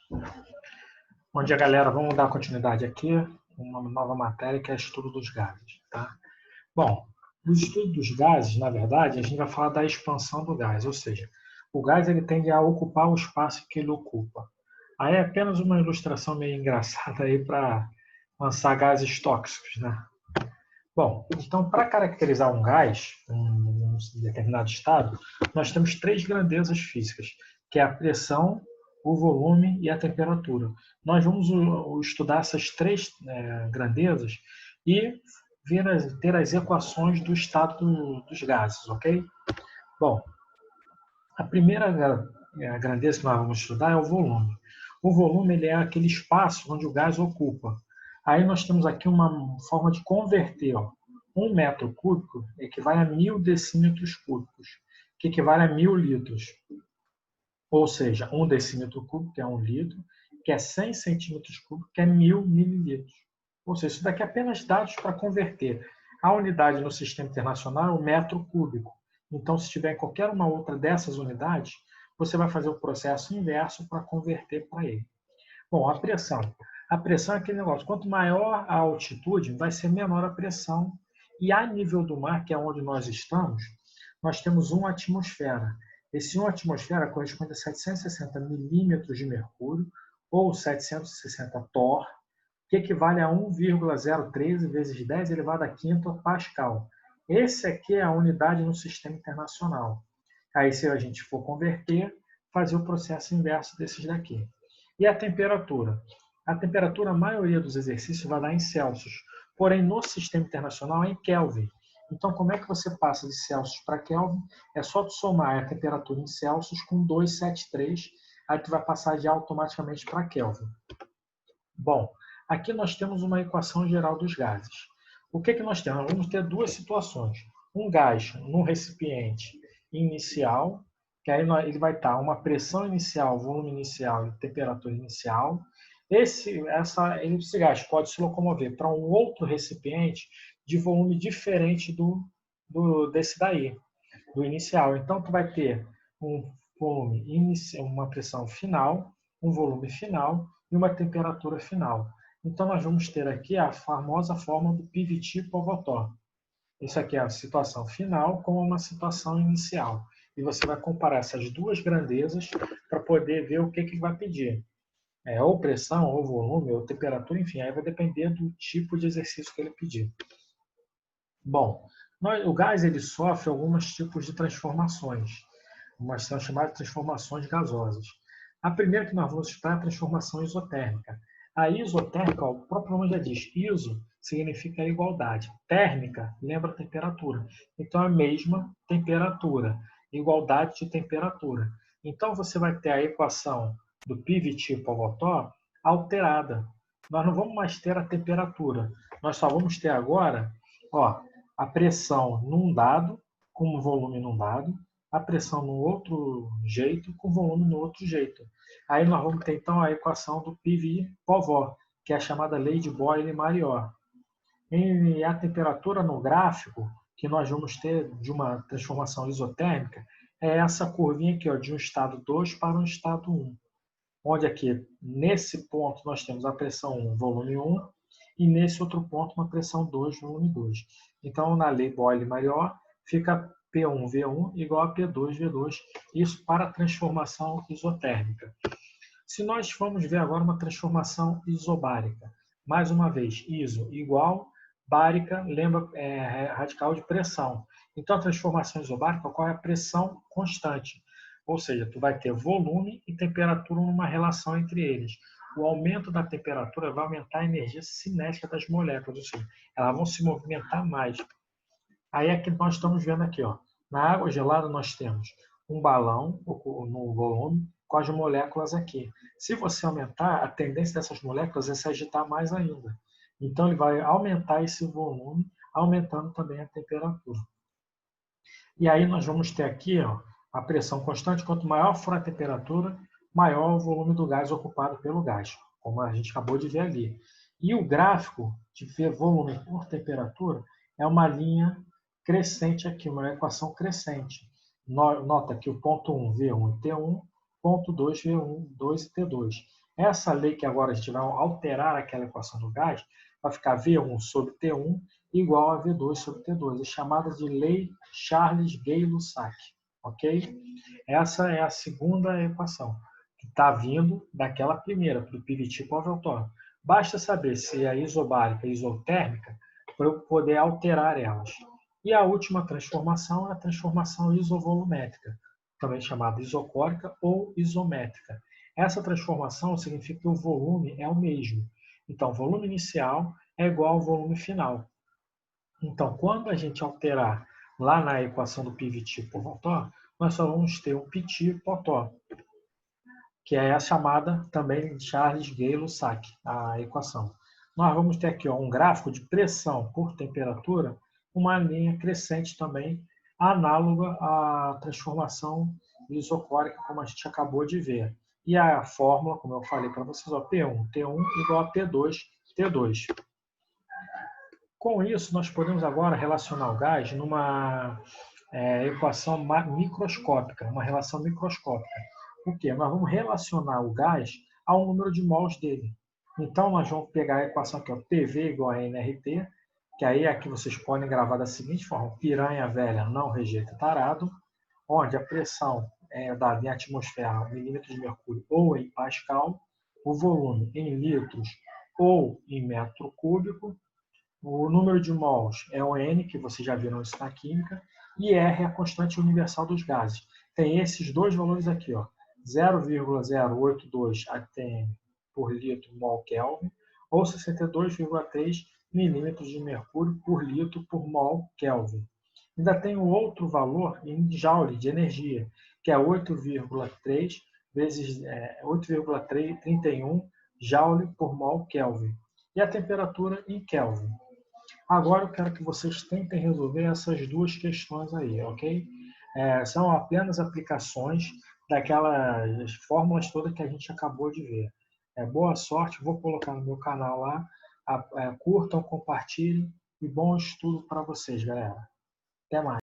Bom dia, galera. Vamos dar continuidade aqui, uma nova matéria que é estudo dos gases. Tá? Bom, o estudo dos gases, na verdade, a gente vai falar da expansão do gás, ou seja, o gás ele tende a ocupar o espaço que ele ocupa. Aí é apenas uma ilustração meio engraçada aí para lançar gases tóxicos, né? Bom, então para caracterizar um gás, um determinado estado, nós temos três grandezas físicas, que é a pressão, o volume e a temperatura. Nós vamos estudar essas três grandezas e ter as equações do estado dos gases, ok? Bom, a primeira grandeza que nós vamos estudar é o volume. O volume ele é aquele espaço onde o gás ocupa. Aí nós temos aqui uma forma de converter. Ó. 1 metro cúbico equivale a 1000 decímetros cúbicos, que equivale a 1000 litros. Ou seja, 1 decímetro cúbico, que é 1 litro, que é 100 centímetros cúbicos, que é 1000 mililitros. Ou seja, isso daqui é apenas dados para converter. A unidade no sistema internacional é o metro cúbico. Então, se tiver em qualquer uma outra dessas unidades, você vai fazer o processo inverso para converter para ele. Bom, a pressão. A pressão é aquele negócio. Quanto maior a altitude, vai ser menor a pressão. E a nível do mar, que é onde nós estamos, nós temos uma atmosfera. Esse 1 atmosfera corresponde a 760 milímetros de mercúrio, ou 760 torr, que equivale a 1,013 vezes 10 elevado a quinta pascal. Esse aqui é a unidade no sistema internacional. Aí, se a gente for converter, fazer o processo inverso desses daqui. E a temperatura? A temperatura, a maioria dos exercícios vai dar em Celsius, porém no sistema internacional é em Kelvin. Então, como é que você passa de Celsius para Kelvin? É só tu somar a temperatura em Celsius com 273, aí tu vai passar já automaticamente para Kelvin. Bom, aqui nós temos uma equação geral dos gases. O que nós temos? Nós vamos ter duas situações. Um gás num recipiente inicial, que aí ele vai estar uma pressão inicial, volume inicial e temperatura inicial. Esse gás pode se locomover para um outro recipiente de volume diferente desse daí, do inicial. Então, tu vai ter um volume inicial, uma pressão final, um volume final e uma temperatura final. Então, nós vamos ter aqui a famosa fórmula do PVT-Povotor. Isso aqui é a situação final com uma situação inicial. E você vai comparar essas duas grandezas para poder ver o que vai pedir. Ou pressão, ou volume, ou temperatura, enfim, aí vai depender do tipo de exercício que ele pedir. Bom, o gás ele sofre alguns tipos de transformações, umas são chamadas de transformações gasosas. A primeira que nós vamos estudar é a transformação isotérmica. A isotérmica, o próprio nome já diz, iso significa igualdade, térmica lembra temperatura. Então, a mesma temperatura, igualdade de temperatura. Então, você vai ter a equação do PVT-Povotor alterada. Nós não vamos mais ter a temperatura, nós só vamos ter agora a pressão num dado, com o volume num dado, a pressão no outro jeito, com o volume no outro jeito. Aí nós vamos ter então a equação do PV-Povotor, que é a chamada lei de Boyle-Mariot. E a temperatura no gráfico que nós vamos ter de uma transformação isotérmica é essa curvinha aqui, de um estado 2 para um estado 1. Onde aqui, nesse ponto, nós temos a pressão 1, volume 1, e nesse outro ponto, uma pressão 2, volume 2. Então, na lei Boyle-Mariot, fica P1V1 igual a P2V2, isso para a transformação isotérmica. Se nós formos ver agora uma transformação isobárica, mais uma vez, iso igual, bárica, lembra, radical de pressão. Então, a transformação isobárica ocorre a pressão constante. Ou seja, tu vai ter volume e temperatura numa relação entre eles. O aumento da temperatura vai aumentar a energia cinética das moléculas, ou seja, elas vão se movimentar mais. Aí é que nós estamos vendo aqui, na água gelada nós temos um balão no volume com as moléculas aqui. Se você aumentar, a tendência dessas moléculas é se agitar mais ainda. Então, ele vai aumentar esse volume, aumentando também a temperatura. E aí nós vamos ter aqui a pressão constante. Quanto maior for a temperatura, maior o volume do gás ocupado pelo gás, como a gente acabou de ver ali. E o gráfico de ver volume por temperatura é uma linha crescente aqui, uma equação crescente. Nota que o ponto 1, V1 e T1, ponto 2, V1, 2 e T2. Essa lei que agora a gente vai alterar aquela equação do gás, vai ficar V1 sobre T1 igual a V2 sobre T2. É chamada de lei Charles-Gay-Lussac. Ok? Essa é a segunda equação, que está vindo daquela primeira, do piritipo ao veltônio. Basta saber se é isobárica ou isotérmica para eu poder alterar elas. E a última transformação é a transformação isovolumétrica, também chamada isocórica ou isométrica. Essa transformação significa que o volume é o mesmo. Então, o volume inicial é igual ao volume final. Então, quando a gente alterar lá na equação do PVT por Voltor, nós só vamos ter um PT Potó, que é a chamada também de Charles-Gay-Lussac, a equação. Nós vamos ter aqui um gráfico de pressão por temperatura, uma linha crescente também, análoga à transformação isocórica, como a gente acabou de ver. E a fórmula, como eu falei para vocês, P1, T1 igual a P2, T2. Com isso, nós podemos agora relacionar o gás numa equação microscópica, uma relação microscópica. Por quê? Nós vamos relacionar o gás ao número de mols dele. Então, nós vamos pegar a equação aqui, PV igual a nRT, que aí aqui vocês podem gravar da seguinte forma: piranha velha não rejeita tarado, onde a pressão é dada em atmosfera, milímetros de mercúrio ou em pascal, o volume em litros ou em metro cúbico, o número de mols é o N, que vocês já viram isso na química, e R é a constante universal dos gases. Tem esses dois valores aqui, 0,082 atm por litro mol Kelvin, ou 62,3 milímetros de mercúrio por litro por mol Kelvin. Ainda tem um outro valor em joule de energia, que é 8,3 vezes 8,31 joule por mol Kelvin. E a temperatura em Kelvin. Agora eu quero que vocês tentem resolver essas duas questões aí, ok? São apenas aplicações daquelas fórmulas todas que a gente acabou de ver. Boa sorte, vou colocar no meu canal lá. Curtam, compartilhem e bom estudo para vocês, galera. Até mais.